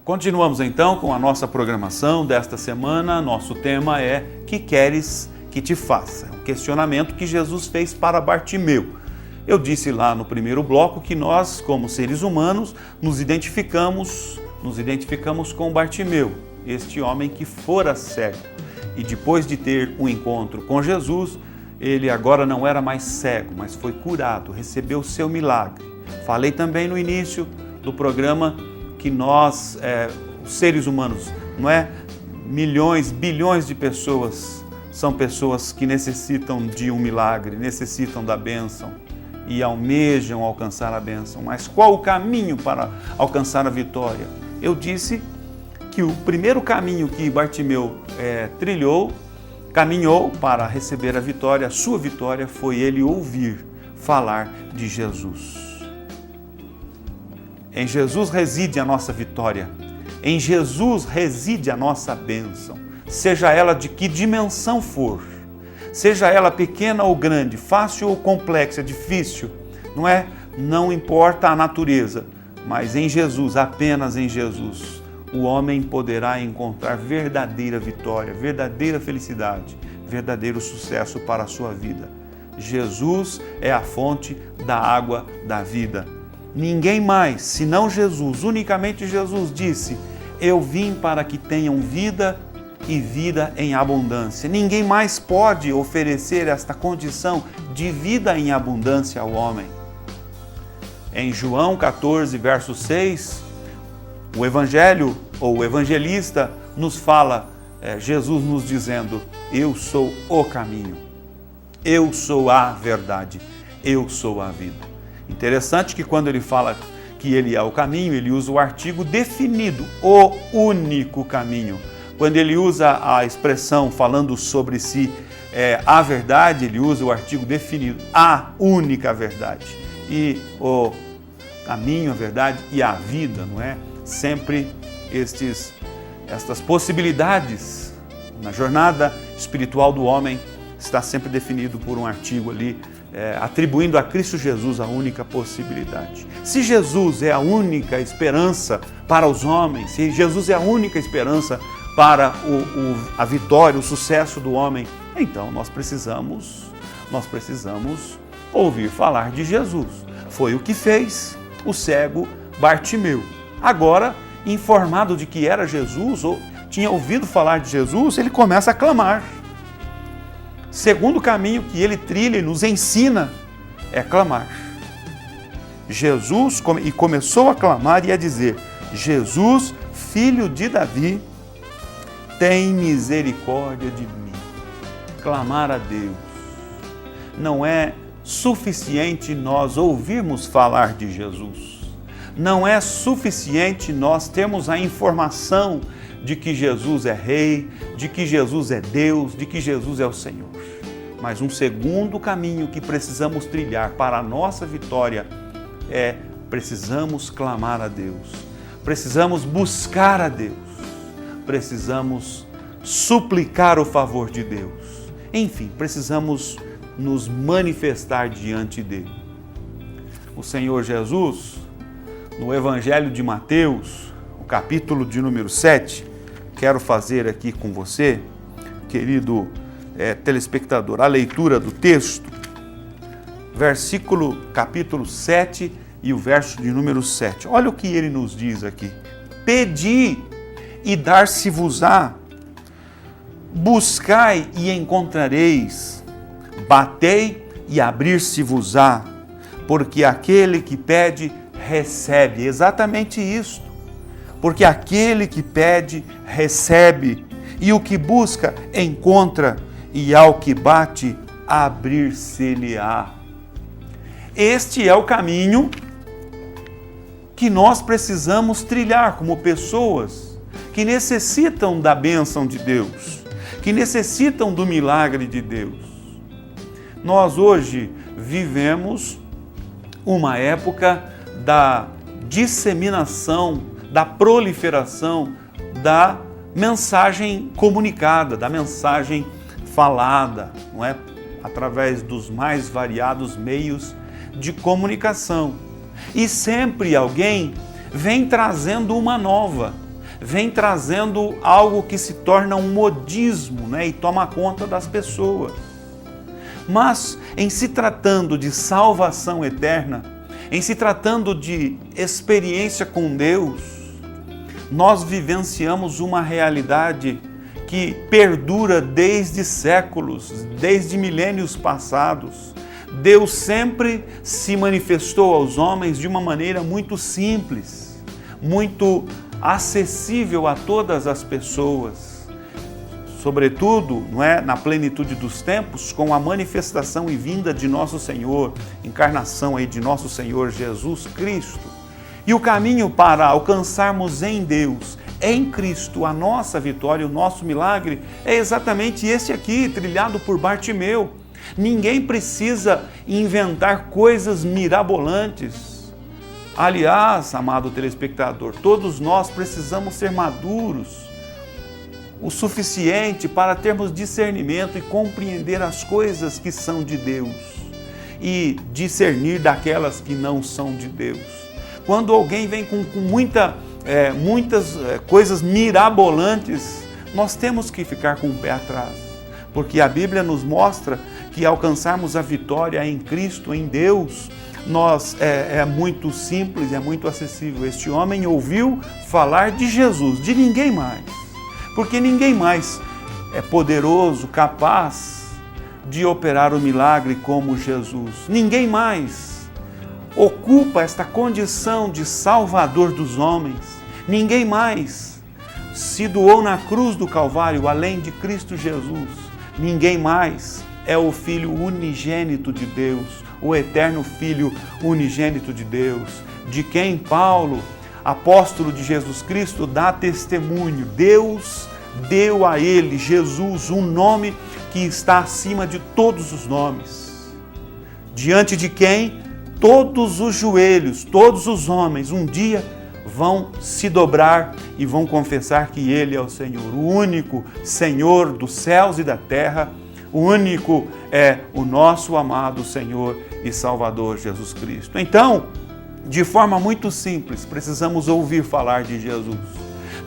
Continuamos então com a nossa programação desta semana. Nosso tema é: que queres que te faça? É um questionamento que Jesus fez para Bartimeu. Eu disse lá no primeiro bloco que nós, como seres humanos, nos identificamos com Bartimeu, este homem que fora cego. E depois de ter um encontro com Jesus, ele agora não era mais cego, mas foi curado, recebeu o seu milagre. Falei também no início do programa que nós, os seres humanos, não é? Milhões, bilhões de pessoas são pessoas que necessitam de um milagre, necessitam da bênção e almejam alcançar a bênção. Mas qual o caminho para alcançar a vitória? Eu disse que o primeiro caminho que Bartimeu caminhou para receber a vitória, a sua vitória, foi ele ouvir falar de Jesus. Em Jesus reside a nossa vitória, em Jesus reside a nossa bênção, seja ela de que dimensão for, seja ela pequena ou grande, fácil ou complexa, difícil, não é? Não importa a natureza, mas em Jesus, apenas em Jesus, o homem poderá encontrar verdadeira vitória, verdadeira felicidade, verdadeiro sucesso para a sua vida. Jesus é a fonte da água da vida. Ninguém mais, senão Jesus, unicamente Jesus disse: eu vim para que tenham vida e vida em abundância. Ninguém mais pode oferecer esta condição de vida em abundância ao homem. Em João 14, verso 6, o Evangelho, ou o evangelista, nos fala, Jesus nos dizendo: eu sou o caminho, eu sou a verdade, eu sou a vida. Interessante que quando ele fala que ele é o caminho, ele usa o artigo definido, o único caminho. Quando ele usa a expressão falando sobre si, a verdade, ele usa o artigo definido, a única verdade. E o caminho, a verdade e a vida, não é? Sempre estas possibilidades na jornada espiritual do homem está sempre definido por um artigo ali, atribuindo a Cristo Jesus a única possibilidade. Se Jesus é a única esperança para os homens, se Jesus é a única esperança para a vitória, o sucesso do homem, então nós precisamos ouvir falar de Jesus. Foi o que fez o cego Bartimeu. Agora, informado de que era Jesus, ou tinha ouvido falar de Jesus, ele começa a clamar. Segundo caminho que ele trilha e nos ensina é clamar. Jesus começou a clamar e a dizer: Jesus, filho de Davi, tem misericórdia de mim. Clamar a Deus. Não é suficiente nós ouvirmos falar de Jesus. Não é suficiente nós termos a informação de que Jesus é Rei, de que Jesus é Deus, de que Jesus é o Senhor. Mas um segundo caminho que precisamos trilhar para a nossa vitória precisamos clamar a Deus, precisamos buscar a Deus, precisamos suplicar o favor de Deus. Enfim, precisamos nos manifestar diante dele. O Senhor Jesus, no Evangelho de Mateus, o capítulo de número 7, quero fazer aqui com você, querido telespectador, a leitura do texto, capítulo 7 e o verso de número 7. Olha o que ele nos diz aqui: pedi e dar-se-vos-á, buscai e encontrareis, batei e abrir-se-vos-á, porque aquele que pede, recebe. Exatamente isto. Porque aquele que pede, recebe, e o que busca, encontra, e ao que bate, abrir-se-lhe-á. Este é o caminho que nós precisamos trilhar como pessoas que necessitam da bênção de Deus, que necessitam do milagre de Deus. Nós hoje vivemos uma época da disseminação, da proliferação da mensagem comunicada, da mensagem falada, não é? Através dos mais variados meios de comunicação. E sempre alguém vem trazendo uma nova, vem trazendo algo que se torna um modismo, né? E toma conta das pessoas. Mas, em se tratando de salvação eterna, em se tratando de experiência com Deus, nós vivenciamos uma realidade que perdura desde séculos, desde milênios passados. Deus sempre se manifestou aos homens de uma maneira muito simples, muito acessível a todas as pessoas. Sobretudo, não é, na plenitude dos tempos, com a manifestação e vinda de nosso Senhor, encarnação aí de nosso Senhor Jesus Cristo. E o caminho para alcançarmos em Deus, em Cristo, a nossa vitória, o nosso milagre, é exatamente esse aqui, trilhado por Bartimeu. Ninguém precisa inventar coisas mirabolantes. Aliás, amado telespectador, todos nós precisamos ser maduros o suficiente para termos discernimento e compreender as coisas que são de Deus e discernir daquelas que não são de Deus. Quando alguém vem com muitas coisas mirabolantes, nós temos que ficar com o pé atrás, porque a Bíblia nos mostra que alcançarmos a vitória em Cristo, em Deus, é muito simples, é muito acessível. Este homem ouviu falar de Jesus, de ninguém mais, porque ninguém mais é poderoso, capaz de operar o milagre como Jesus. Ninguém mais ocupa esta condição de Salvador dos homens. Ninguém mais se doou na cruz do Calvário, além de Cristo Jesus. Ninguém mais é o Filho unigênito de Deus, o eterno Filho unigênito de Deus, de quem Paulo, apóstolo de Jesus Cristo, dá testemunho. Deus deu a ele, Jesus, um nome que está acima de todos os nomes, diante de quem todos os joelhos, todos os homens, um dia vão se dobrar e vão confessar que Ele é o Senhor, o único Senhor dos céus e da terra. O único é o nosso amado Senhor e Salvador Jesus Cristo. Então, de forma muito simples, precisamos ouvir falar de Jesus.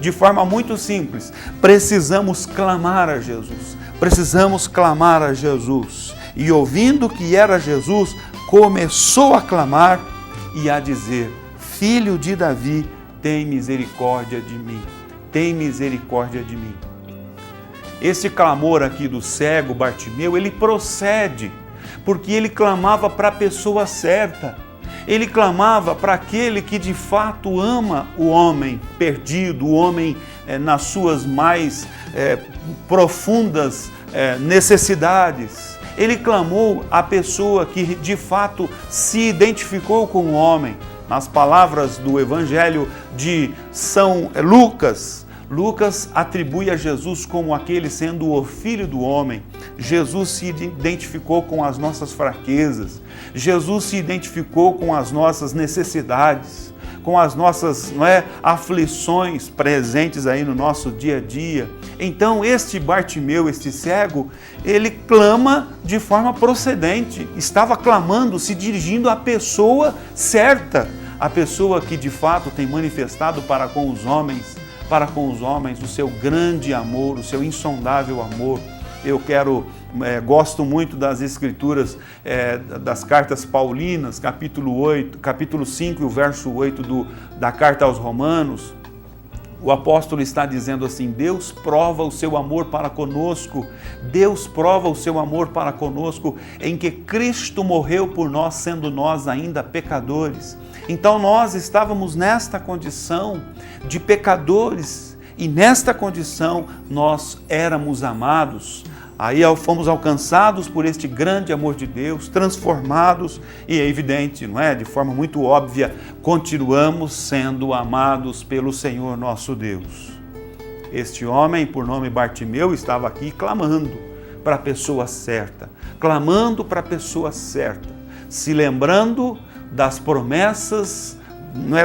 De forma muito simples, precisamos clamar a Jesus. Precisamos clamar a Jesus. E ouvindo que era Jesus, começou a clamar e a dizer: Filho de Davi, tem misericórdia de mim. Tem misericórdia de mim. Esse clamor aqui do cego Bartimeu, ele procede porque ele clamava para a pessoa certa. Ele clamava para aquele que de fato ama o homem perdido, o homem nas suas mais profundas necessidades. Ele clamou à pessoa que de fato se identificou com o homem. Nas palavras do Evangelho de São Lucas, Lucas atribui a Jesus como aquele sendo o Filho do homem. Jesus se identificou com as nossas fraquezas. Jesus se identificou com as nossas necessidades, com as nossas aflições presentes aí no nosso dia a dia. Então, este Bartimeu, este cego, ele clama de forma procedente. Estava clamando, se dirigindo à pessoa certa, a pessoa que de fato tem manifestado para com os homens o seu grande amor, o seu insondável amor. Eu gosto muito das escrituras, das cartas paulinas, capítulo 5 e o verso 8 da carta aos Romanos. O apóstolo está dizendo assim: Deus prova o seu amor para conosco, Deus prova o seu amor para conosco em que Cristo morreu por nós, sendo nós ainda pecadores. Então nós estávamos nesta condição de pecadores e nesta condição nós éramos amados. Aí fomos alcançados por este grande amor de Deus, transformados e é evidente, não é? De forma muito óbvia, continuamos sendo amados pelo Senhor nosso Deus. Este homem, por nome Bartimeu, estava aqui clamando para a pessoa certa, se lembrando das promessas,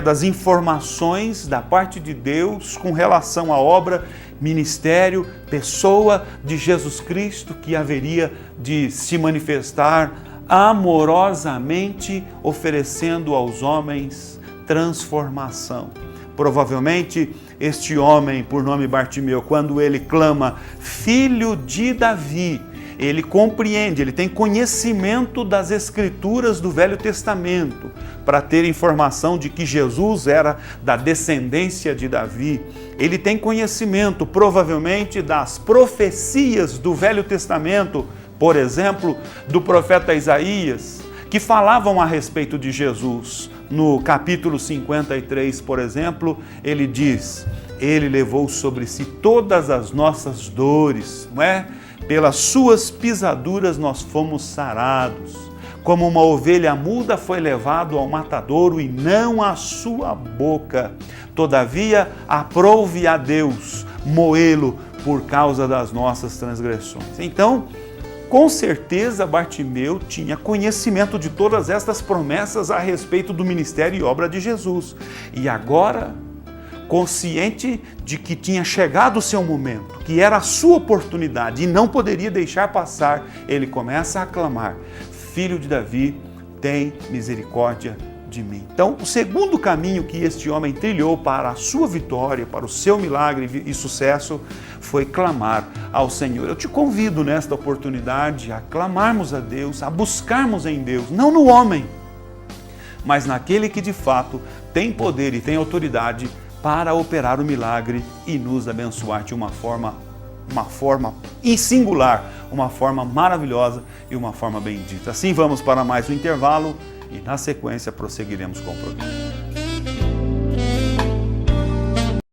das informações da parte de Deus com relação à obra, ministério, pessoa de Jesus Cristo que haveria de se manifestar amorosamente, oferecendo aos homens transformação. Provavelmente este homem, por nome Bartimeu, quando ele clama, Filho de Davi, ele compreende, ele tem conhecimento das Escrituras do Velho Testamento, para ter informação de que Jesus era da descendência de Davi. Ele tem conhecimento, provavelmente, das profecias do Velho Testamento, por exemplo, do profeta Isaías, que falavam a respeito de Jesus. No capítulo 53, por exemplo, ele diz, ele levou sobre si todas as nossas dores, não é? Pelas suas pisaduras nós fomos sarados. Como uma ovelha muda foi levado ao matadouro e não à sua boca. Todavia, aprouve a Deus moê-lo por causa das nossas transgressões. Então, com certeza Bartimeu tinha conhecimento de todas estas promessas a respeito do ministério e obra de Jesus. E agora, consciente de que tinha chegado o seu momento, que era a sua oportunidade e não poderia deixar passar, ele começa a clamar, Filho de Davi, tem misericórdia de mim. Então, o segundo caminho que este homem trilhou para a sua vitória, para o seu milagre e sucesso, foi clamar ao Senhor. Eu te convido nesta oportunidade a clamarmos a Deus, a buscarmos em Deus, não no homem, mas naquele que de fato tem poder e tem autoridade para operar o milagre e nos abençoar de uma forma em singular, uma forma maravilhosa e uma forma bendita. Assim vamos para mais um intervalo e na sequência prosseguiremos com o programa.